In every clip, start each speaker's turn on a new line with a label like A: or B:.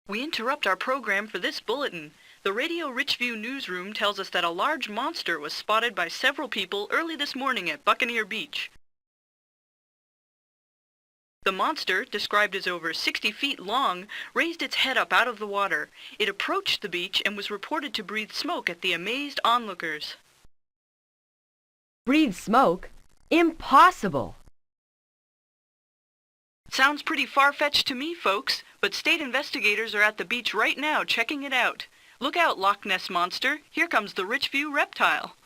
A: We interrupt our program for this bulletin. The Radio Richview newsroom tells us that a large monster was spotted by several people early this morning at Bucaneer Beach. The monster, described as over 60 feet long, raised its head up out of the water. It approached the beach and was reported to breathe smoke at the amazed onlookers.
B: Breathe smoke? Impossible!
A: Sounds pretty far-fetched to me, folks, but state investigators are at the beach right now checking it out. Look out, Loch Ness Monster. Here comes the Richview reptile.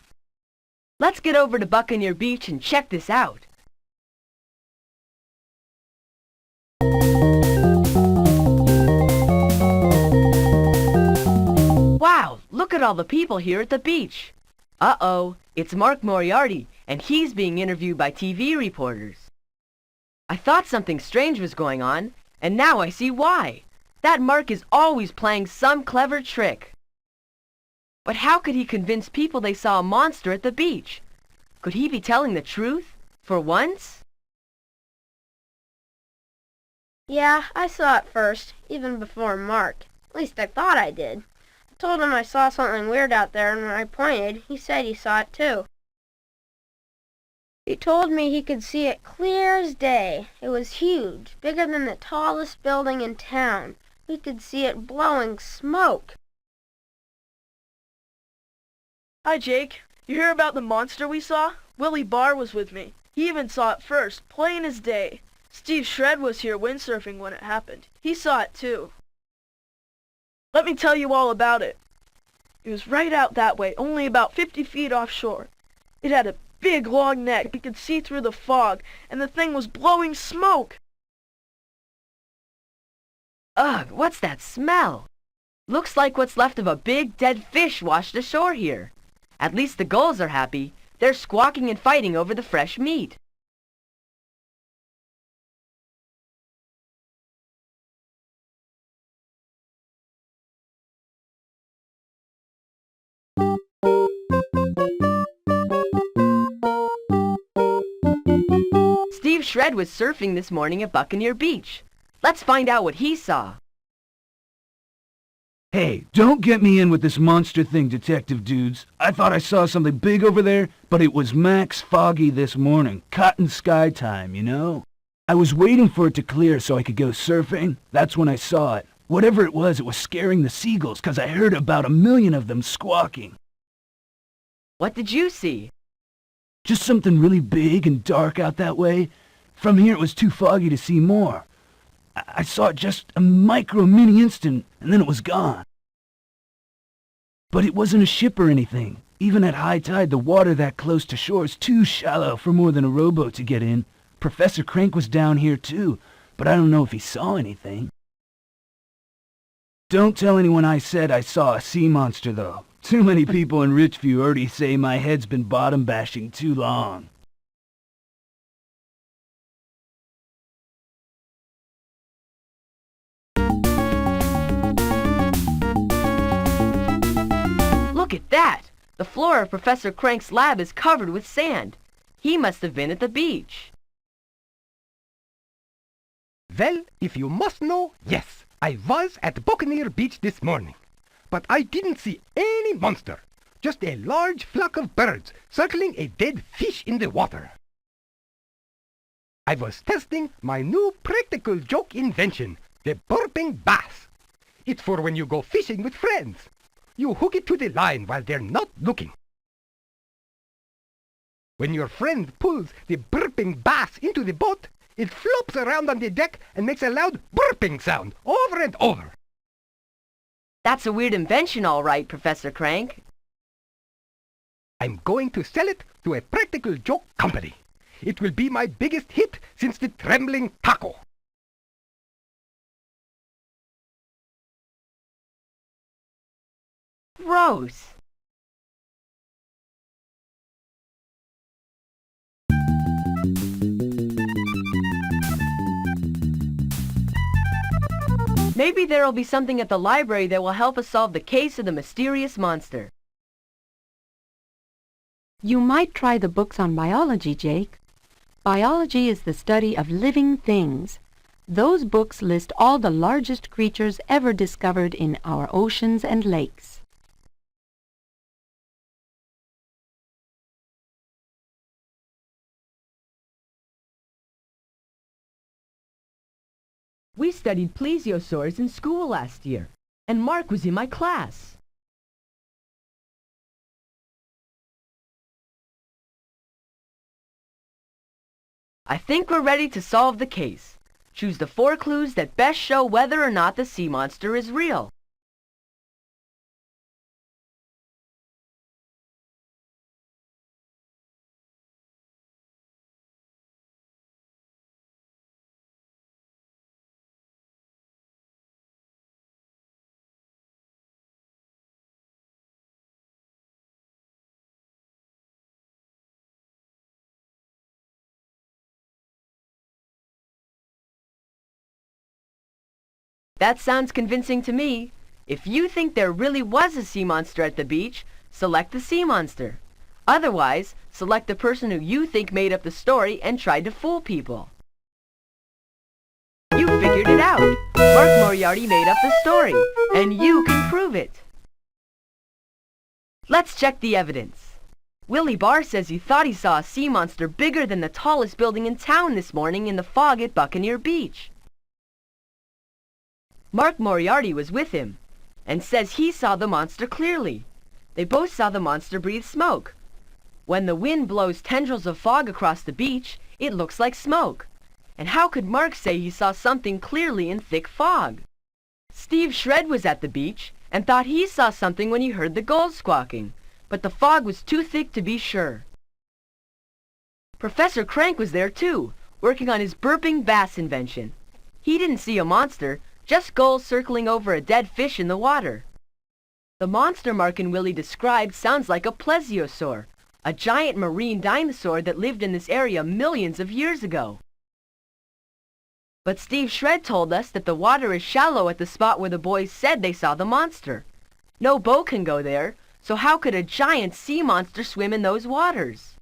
B: Let's get over to Bucaneer Beach and check this out. Wow, look at all the people here at the beach. Uh-oh, it's Mark Moriarty, and he's being interviewed by TV reporters. I thought something strange was going on, and now I see why. That Mark is always playing some clever trick. But how could he convince people they saw a monster at the beach? Could he be telling the truth, for once?
C: Yeah, I saw it first, even before Mark. At least I thought I did. I told him I saw something weird out there, and when I pointed, he said he saw it too. He told me he could see it clear as day. It was huge, bigger than the tallest building in town. We could see it blowing smoke.
D: Hi, Jake. You hear about the monster we saw? Willie Barr was with me. He even saw it first, plain as day. Steve Shred was here windsurfing when it happened. He saw it too. Let me tell you all about it. It was right out that way, only about 50 feet offshore. It had a big long neck. You could see through the fog, and the thing was blowing smoke.
B: Ugh, what's that smell? Looks like what's left of a big dead fish washed ashore here. At least the gulls are happy. They're squawking and fighting over the fresh meat. Steve Shred was surfing this morning at Bucaneer Beach. Let's find out what he saw.
E: Hey, don't get me in with this monster thing, detective dudes. I thought I saw something big over there, but it was max foggy this morning. Cotton sky time, you know? I was waiting for it to clear so I could go surfing. That's when I saw it. Whatever it was scaring the seagulls, 'cause I heard about 1,000,000 of them squawking.
B: What did you see?
E: Just something really big and dark out that way. From here it was too foggy to see more. I saw it just a mini instant, and then it was gone. But it wasn't a ship or anything. Even at high tide, the water that close to shore is too shallow for more than a rowboat to get in. Professor Krank was down here too, but I don't know if he saw anything. Don't tell anyone I said I saw a sea monster, though. Too many people in Richview already say my head's been bottom bashing too long.
B: Look at that! The floor of Professor Krank's lab is covered with sand. He must have been at the beach.
F: Well, if you must know, yes, I was at Bucaneer Beach this morning. But I didn't see any monster, just a large flock of birds circling a dead fish in the water. I was testing my new practical joke invention, the burping bass. It's for when you go fishing with friends. You hook it to the line while they're not looking. When your friend pulls the burping bass into the boat, it flops around on the deck and makes a loud burping sound over and over.
B: That's a weird invention, all right, Professor Krank.
F: I'm going to sell it to a practical joke company. It will be my biggest hit since the trembling taco.
B: Gross. Maybe there'll be something at the library that will help us solve the case of the mysterious monster.
G: You might try the books on biology, Jake. Biology is the study of living things. Those books list all the largest creatures ever discovered in our oceans and lakes.
B: We studied plesiosaurs in school last year, and Mark was in my class. I think we're ready to solve the case. Choose the 4 clues that best show whether or not the sea monster is real. That sounds convincing to me. If you think there really was a sea monster at the beach, select the sea monster. Otherwise, select the person who you think made up the story and tried to fool people. You figured it out. Mark Moriarty made up the story, and you can prove it. Let's check the evidence. Willie Barr says he thought he saw a sea monster bigger than the tallest building in town this morning in the fog at Bucaneer Beach. Mark Moriarty was with him, and says he saw the monster clearly. They both saw the monster breathe smoke. When the wind blows tendrils of fog across the beach, it looks like smoke. And how could Mark say he saw something clearly in thick fog? Steve Shred was at the beach, and thought he saw something when he heard the gulls squawking, but the fog was too thick to be sure. Professor Krank was there too, working on his burping bass invention. He didn't see a monster, just gulls circling over a dead fish in the water. The monster Mark and Willie described sounds like a plesiosaur, a giant marine dinosaur that lived in this area millions of years ago. But Steve Shred told us that the water is shallow at the spot where the boys said they saw the monster. No boat can go there, so how could a giant sea monster swim in those waters?